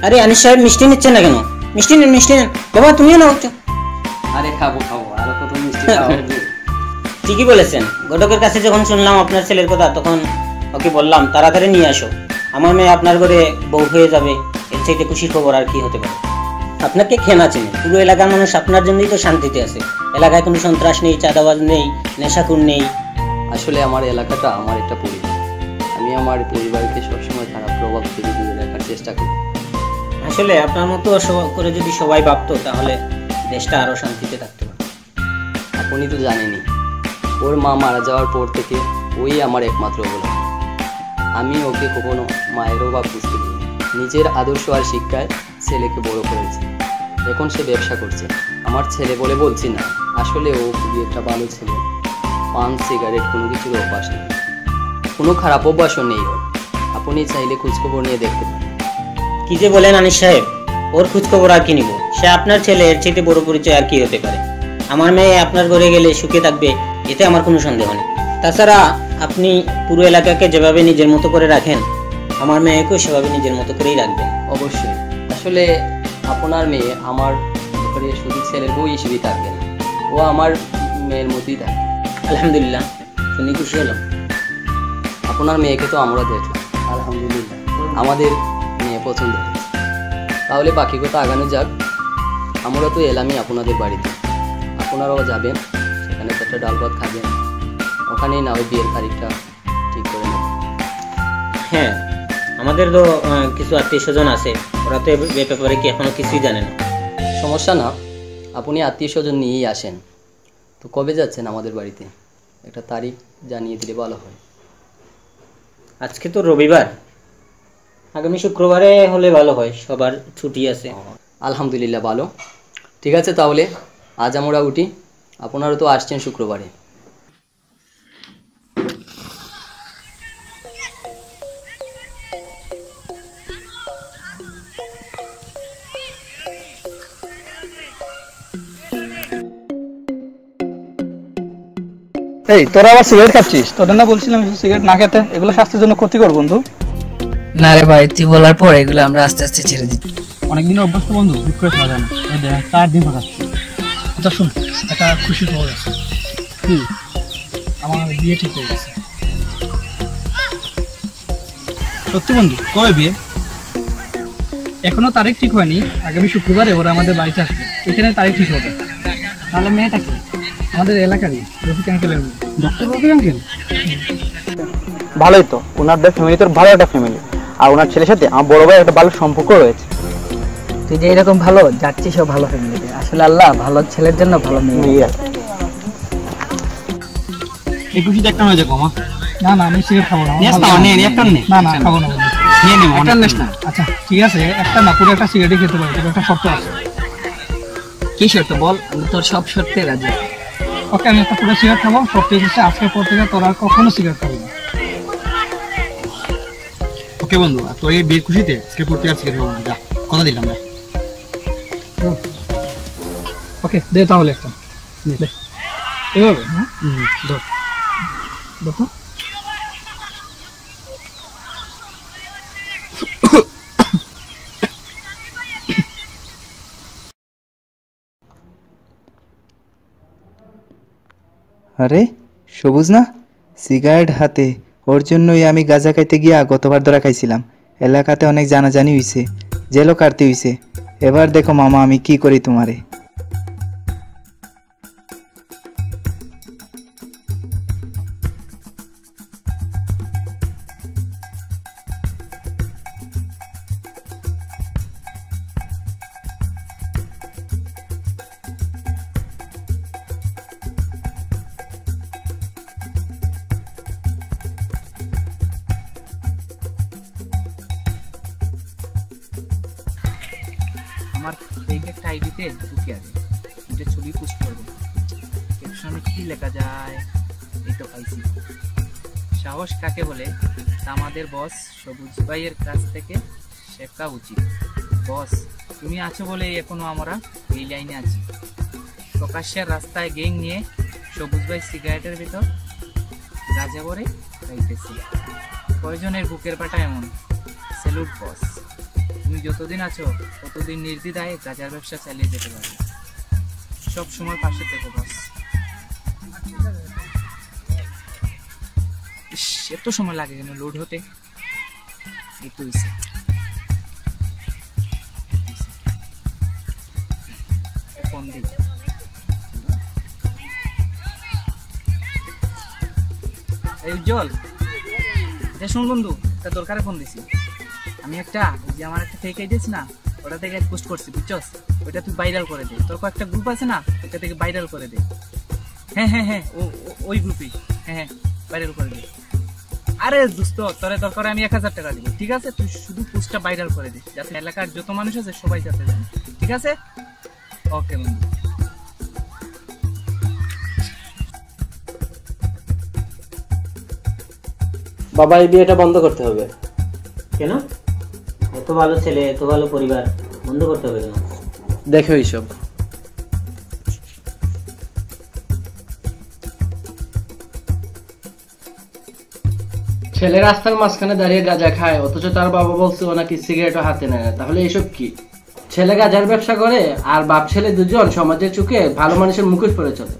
আরে আনিস সাহেব মিষ্টি নিচ্ছেন না কেন? মিষ্টি নেন, মিষ্টি নেন। বাবা তুমিও নাও। আরে খাবো খাবো, আরো কত মিষ্টি খাওয়া। ঠিকই বলেছেন। ঘটকের কাছে যখন শুনলাম আপনার ছেলের কথা, তখন ওকে বললাম তাড়াতাড়ি নিয়ে আসো, আমার মেয়ে আপনার ঘরে বউ হয়ে যাবে। এর চাইতে খুশির খবর আর কি হতে পারে? আপনাকে খেনা চেনে, পুরো এলাকার মানুষ আপনার জন্যই তো শান্তিতে আছে। এলাকায় কোনো সন্ত্রাস নেই, চাঁদাবাজ নেই, নেশাখোর নেই। আসলে আমার এলাকাটা আমার একটা পরিবার, আমি আমার পরিবারকে সবসময় খারাপ প্রভাব থেকে দূরে রাখার চেষ্টা করি। আসলে আপনার মতো করে যদি সবাই ভাবতো, তাহলে দেশটা আরো শান্তিতে থাকতে পারত। আপনি তো জানেনই, ওর মা মারা যাওয়ার পর থেকে ওই আমার একমাত্র গোলাম। আমি ওকে কখনো মায়ের অভাব বুঝতে দিই, নিজের আদর্শ আর শিক্ষায় ছেলেকে বড় করেছে। এখন সে ব্যবসা করছে। আমার ছেলে বলে বলছি না, আসলে ও খুবই একটা ভালো ছেলে। পান সিগারেট কোনো কিছুর অভ্যাস নেই, কোনো খারাপ অভ্যাসও নেই ওর। আপনি চাইলে খোঁজখবর নিয়ে দেখতে পারেন। কি যে বলেন আনিস সাহেব, ওর খোঁজখবর আর কি নিব? সে আপনার ছেলে, এর চাইতে বড় পরিচয় আর কি হতে পারে? আমার মেয়ে আপনার ঘরে গেলে সুখে থাকবে, এতে আমার কোনো সন্দেহ নেই। তাছাড়া আপনি পুরো এলাকাকে যেভাবে নিজের মতো করে রাখেন, আমার মেয়েকেও সেভাবে নিজের মতো করেই রাখবেন। অবশ্যই। আসলে আপনার মেয়ে আমার ঘরে শুধু ছেলের বউ হিসেবেই থাকবে না, ও আমার মেয়ের মতোই থাকবে। আলহামদুলিল্লাহ, শুনে খুশি হলাম। আপনার মেয়েকে তো আমরা দেখলাম, আলহামদুলিল্লাহ আমাদের মেয়ে পছন্দ হয়েছে। তাহলে বাকি কথা আগানো যাক। আমরা তো এলামই আপনাদের বাড়িতে, আপনারাও যাবেন, সেখানে তো একটা ডাল ভাত খাবেন, ওখানেই না ওই বিয়ের তারিখটা ঠিক করে নেবেন। হ্যাঁ, আমাদের তো কিছু আত্মীয় স্বজন আছে, ওরা তো এ ব্যাপারে কি এখনো কিছুই জানে না। সমস্যা না, আপনি আত্মীয় স্বজন নিয়েই আসেন। তো কবে যাচ্ছেন আমাদের বাড়িতে? একটা তারিখ জানিয়ে দিলে ভালো হয়। আজকে তো রবিবার, আগামী শুক্রবারে হলে ভালো হয়, সবার ছুটি আছে। আলহামদুলিল্লাহ ভালো, ঠিক আছে। তাহলে আজ আমরা উঠি, আপনারা তো আসছেন শুক্রবারে। এই তোরা আবার সিগারেট খাচ্ছিস? তোদের না বলছিলাম সিগারেট না খেতে, এগুলো স্বাস্থ্যের জন্য ক্ষতিকর বন্ধু। না রে ভাই, তুই বলার পর এগুলো আমরা আস্তে আস্তে ছেড়ে দিই। অনেকদিনের অভ্যস্ত বন্ধু, হুট করে খাওয়া যায় না। 4 দিন খাচ্ছি। আচ্ছা শুন, একটা খুশি খবর আছে। কি? আমার বিয়ে ঠিক হয়ে গেছে। সত্যি বন্ধু? কবে বিয়ে? এখনো তারিখ ঠিক হয়নি, আগামী শুক্রবারে ওরা আমাদের বাড়িতে আসবে, এখানে তারিখ ঠিক হবে। তাহলে মেয়েটা কি? আমাদের এলাকারই রফিক আঙ্কেলের মেয়ে। Doctor Rafiq uncle? ভালোই তো, ওনাদের ফ্যামিলি তো ভালো একটা ফ্যামিলি, আর ওনার ছেলের সাথে আমার বড় ভাই একটা ভালো সম্পর্ক রয়েছে। তুই যে এরকম ভালো যাচ্ছিস ও ভালো ফ্যামিলিতে, আসলে আল্লাহ ভালো ছেলের জন্য ভালো মেয়ে। এই খুশিতে একটা নয় দেখো মা। না না, আমি সিগারেট খাবো না। না না, খাবো না। নিয়ে নেবো, একটা নেস না। আচ্ছা ঠিক আছে, একটা না, পুরো একটা সিগারেটই খেতে পারি, তবে একটা শর্ত আছে। কি শর্ত বল? আমি তোর সব শর্তে রাজি। ওকে, আমি একটা পুরো সিগারেট খাবো, শর্ত হচ্ছে আজকের পর থেকে তোরা কখনো সিগারেট খাবি না। ওকে বন্ধু, আর তোর এই বিয়ের খুশিতে আজকে পর থেকে সিগারেট খাবো না, যা, কথা দিলাম। ওকে দে তাহলে একটা, দে এভাবে। হ্যাঁ ধর দেখো। আরে সবুজ না, সিগারেট হাতে। ওর জন্যই আমি গাঁজা খাইতে গিয়া গতবার ধরা খাইছিলাম। এলাকাতে অনেক জানাজানি হইছে, জেলও কাটতে হইছে। এবার দেখো মামা আমি কি করি তোমারে। আমার ব্যাংকের আইডিতে ঢুকে আছে, এটা ছবি পোস্ট করবো। ক্যাপশনে কি লেখা যায়? এই তো পাইছি। সাহস কাকে বলে তা আমাদের বস সবুজ ভাইয়ের কাছ থেকে শেখা উচিত। বস তুমি আছো বলে এখনো আমরা এই লাইনে আছি। প্রকাশ্যের রাস্তায় গ্যাং নিয়ে সবুজ ভাই সিগারেটের ভিতর গাঁজা ভরে খাইতেছে। কয়জনের বুকের পাটা এমন? স্যালুট বস, তুমি যতদিন আছো ততদিন নির্দ্বিধায় গাঁজার ব্যবসা চালিয়ে যেতে পারবে। সব সময় পাশে থেকো বস। ইস, এত সময় লাগে কেন লোড হতে? একটু হইছে। ফোন দিই। এই উজ্জ্বল, শুন বন্ধু, একটা দরকারে ফোন দিছি। আমি একটা যে আমার একটা ফেক আইডি আছে না, ওটা থেকে পোস্ট করছি বুঝছস, ওইটা তুই ভাইরাল করে দে। তোর কয়েকটা গ্রুপ আছে না, ওটা থেকে ভাইরাল করে দে। হ্যাঁ হ্যাঁ হ্যাঁ, ওই গ্রুপেই। হ্যাঁ হ্যাঁ, ভাইরাল করে দে। আরে দোস্ত, তোরে দরকার আমি 1000 টাকা দিব, ঠিক আছে? তুই শুধু পোস্টটা ভাইরাল করে দে, যাতে এলাকার যত মানুষ আছে সবাই যাতে জানে, ঠিক আছে? ওকে বন্ধু। বাবা, এই বিয়েটা বন্ধ করতে হবে। কেন? এত ভালো ছেলে, এত ভালো পরিবার, বন্ধ করতে হবে কেন? দেখো এইসব। ছেলে রাস্তার মাঝখানে দাঁড়িয়ে গাঁজা খায়, অথচ তার বাবা বলছে ও নাকি সিগারেটও হাতে নেয় না। তাহলে এইসব কি? ছেলে গাঁজার ব্যবসা করে আর বাপ ছেলে দুজন সমাজের চোখে ভালো মানুষের মুখোশ পরে চলে।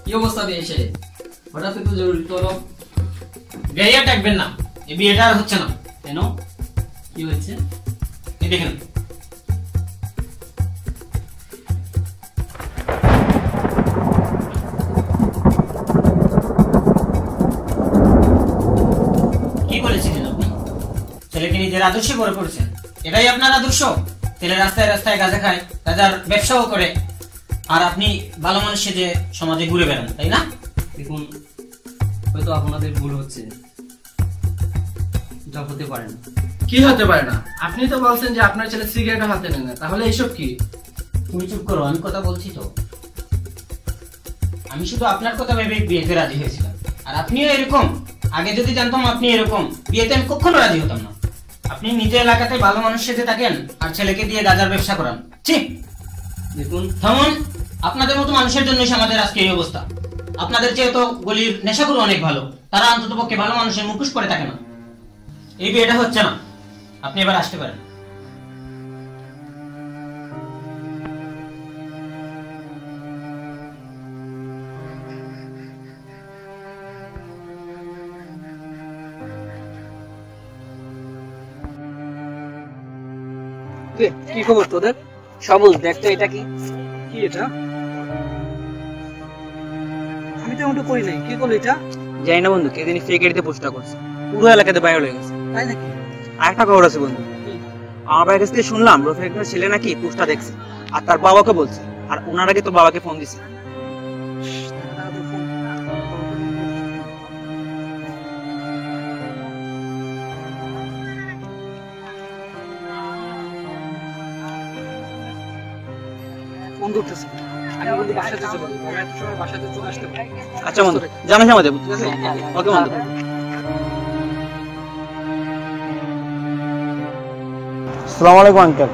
কি অবস্থা দিয়েছে? হঠাৎ তো জরুরি তোর গাইয়া ডাকবেন না, এই বিয়েটা আর হচ্ছে না। কেন? কি হয়েছে? এই দেখেন, কি বলেছিলেন আপনি? ছেলেকে নিজের আদর্শে গড়ে পড়েছেন, এটাই আপনার আদর্শ? ছেলে রাস্তায় রাস্তায় গাঁজা খায়, গাঁজার ব্যবসাও করে, আর আপনি ভালো মানুষ যে সমাজে ঘুরে বেড়ান, তাই না? দেখুন, হয়তো আপনাদের ভুল হচ্ছে, যা হতে পারে না। কি হতে পারে না? আপনি তো বলছেন যে আপনার ছেলে সিগারেটও হাতে নেয় না, তাহলে এইসব কি? তুমি চুপ করো, আমি কথা বলছি তো। আমি শুধু আপনার কথা ভেবে বিয়েতে রাজি হয়েছিলাম, আর আপনিও এরকম। আগে যদি জানতাম আপনি এরকম, বিয়েতে আমি কখনো রাজি হতাম না। আপনি নিজের এলাকাতে ভালো মানুষ সেজে থাকেন আর ছেলেকে দিয়ে গাঁজার ব্যবসা করান। ঠিক দেখুন, থামুন। আপনাদের মতো মানুষের জন্যই সমাজের আজকে এই অবস্থা। আপনাদের চেয়ে তো গলির নেশাগুলো অনেক ভালো, তারা অন্তত পক্ষে ভালো মানুষের মুখোশ পরে থাকে না। এই বিয়েটা হচ্ছে না, আপনি এবার আসতে পারেন। কি খবর তোদের? সবুজ, দেখতো এটা কি? কি এটা? আমি তো এমনটা করি নাই। কি করলো এটা? জানি না বন্ধু, কে জানি ফেক আইডিতে পোস্টটা করছে, পুরো এলাকাতে ভাইরাল হয়ে গেছে। তাই নাকি? আরেকটা খবর আছে বন্ধু, আমার ভাইয়ের কাছ থেকে শুনলাম রফিক একটা ছেলে নাকি পোস্টটা দেখছে আর তার বাবাকে বলছে, আর ওনার আগে তো বাবাকে ফোন দিছে। ফোন করতেছে। আমি বন্ধু বাসাতে চলে যাবো, আমি এত সময় বাসাতে চলে আসতে পারি। আচ্ছা বন্ধু, জানাস আমাদের, ঠিক আছে? ওকে বন্ধু। আসসালামু আলাইকুম আঙ্কেল।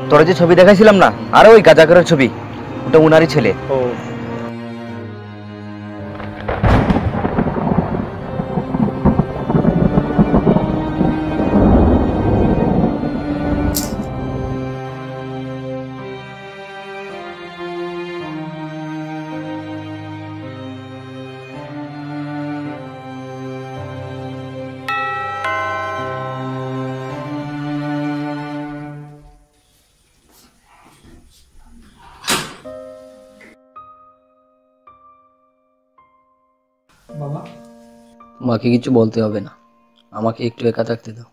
তোরা যে ছবি দেখাইছিলাম না, আরে ওই গাজাকারের ছবি, ওটা উনারই ছেলে। ও, বাবা, মাকে কিছু বলতে হবে না, আমাকে একটু একা থাকতে দাও।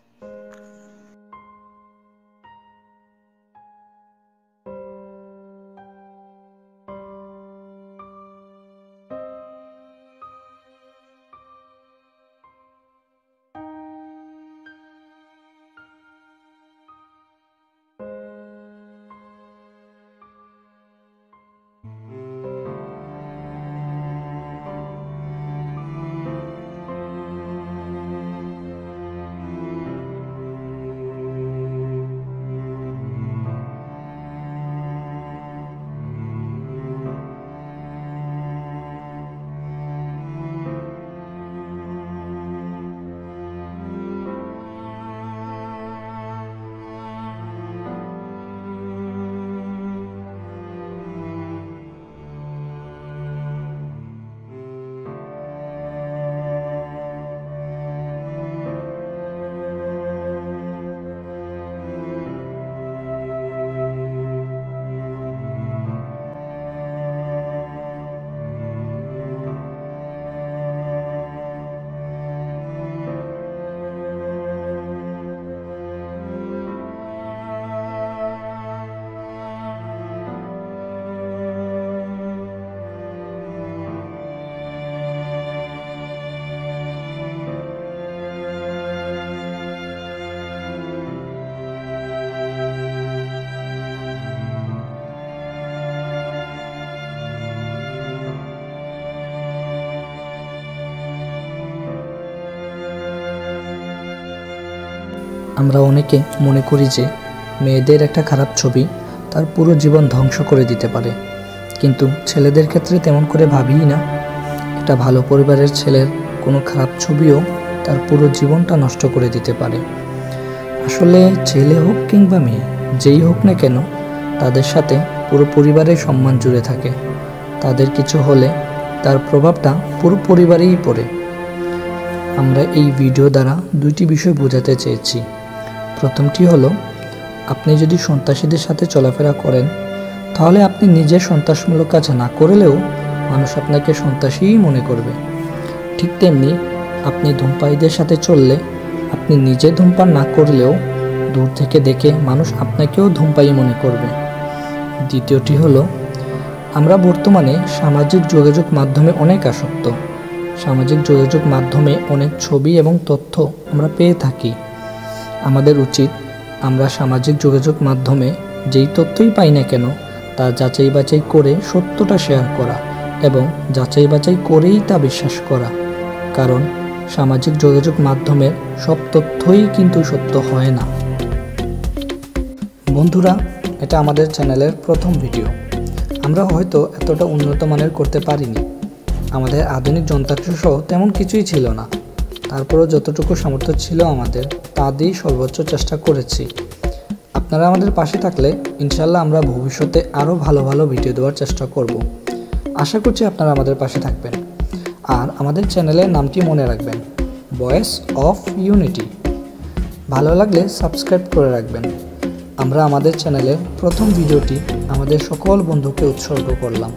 আমরা অনেকে মনে করি যে মেয়েদের একটা খারাপ ছবি তার পুরো জীবন ধ্বংস করে দিতে পারে, কিন্তু ছেলেদের ক্ষেত্রে তেমন করে ভাবিই না। একটা ভালো পরিবারের ছেলের কোনো খারাপ ছবিও তার পুরো জীবনটা নষ্ট করে দিতে পারে। আসলে ছেলে হোক কিংবা মেয়ে, যেই হোক না কেন, তাদের সাথে পুরো পরিবারের সম্মান জুড়ে থাকে। তাদের কিছু হলে তার প্রভাবটা পুরো পরিবারেই পড়ে। আমরা এই ভিডিও দ্বারা দুইটি বিষয় বোঝাতে চেয়েছি। প্রথমটি হলো, আপনি যদি সন্ত্রাসীদের সাথে চলাফেরা করেন তাহলে আপনি নিজে সন্ত্রাসমূলক কাজ না করলেও মানুষ আপনাকে সন্ত্রাসীই মনে করবে। ঠিক তেমনি আপনি ধূমপায়ীদের সাথে চললে আপনি নিজে ধূমপান না করলেও দূর থেকে দেখে মানুষ আপনাকেও ধূমপায়ী মনে করবে। দ্বিতীয়টি হলো, আমরা বর্তমানে সামাজিক যোগাযোগ মাধ্যমে অনেক আসক্ত। সামাজিক যোগাযোগ মাধ্যমে অনেক ছবি এবং তথ্য আমরা পেয়ে থাকি। আমাদের উচিত আমরা সামাজিক যোগাযোগ মাধ্যমে যেই তথ্যই পাই না কেন তা যাচাই বাছাই করে সত্যটা শেয়ার করা এবং যাচাই বাছাই করেই তা বিশ্বাস করা। কারণ সামাজিক যোগাযোগ মাধ্যমের সব তথ্যই কিন্তু সত্য হয় না। বন্ধুরা, এটা আমাদের চ্যানেলের প্রথম ভিডিও। আমরা হয়তো এতটা উন্নত মানের করতে পারিনি। আমাদের আধুনিক যন্ত্রাংশ সহ তেমন কিছুই ছিল না। তারপরেও যতটুকু সামর্থ্য ছিল আমাদের তা দিয়েই সর্বোচ্চ চেষ্টা করেছি। আপনারা আমাদের পাশে থাকলে ইনশাল্লাহ আমরা ভবিষ্যতে আরও ভালো ভালো ভিডিও দেওয়ার চেষ্টা করব। আশা করছি আপনারা আমাদের পাশে থাকবেন। আর আমাদের চ্যানেলের নামটি মনে রাখবেন, ভয়েস অফ ইউনিটি। ভালো লাগলে সাবস্ক্রাইব করে রাখবেন। আমরা আমাদের চ্যানেলের প্রথম ভিডিওটি আমাদের সকল বন্ধুকে উৎসর্গ করলাম।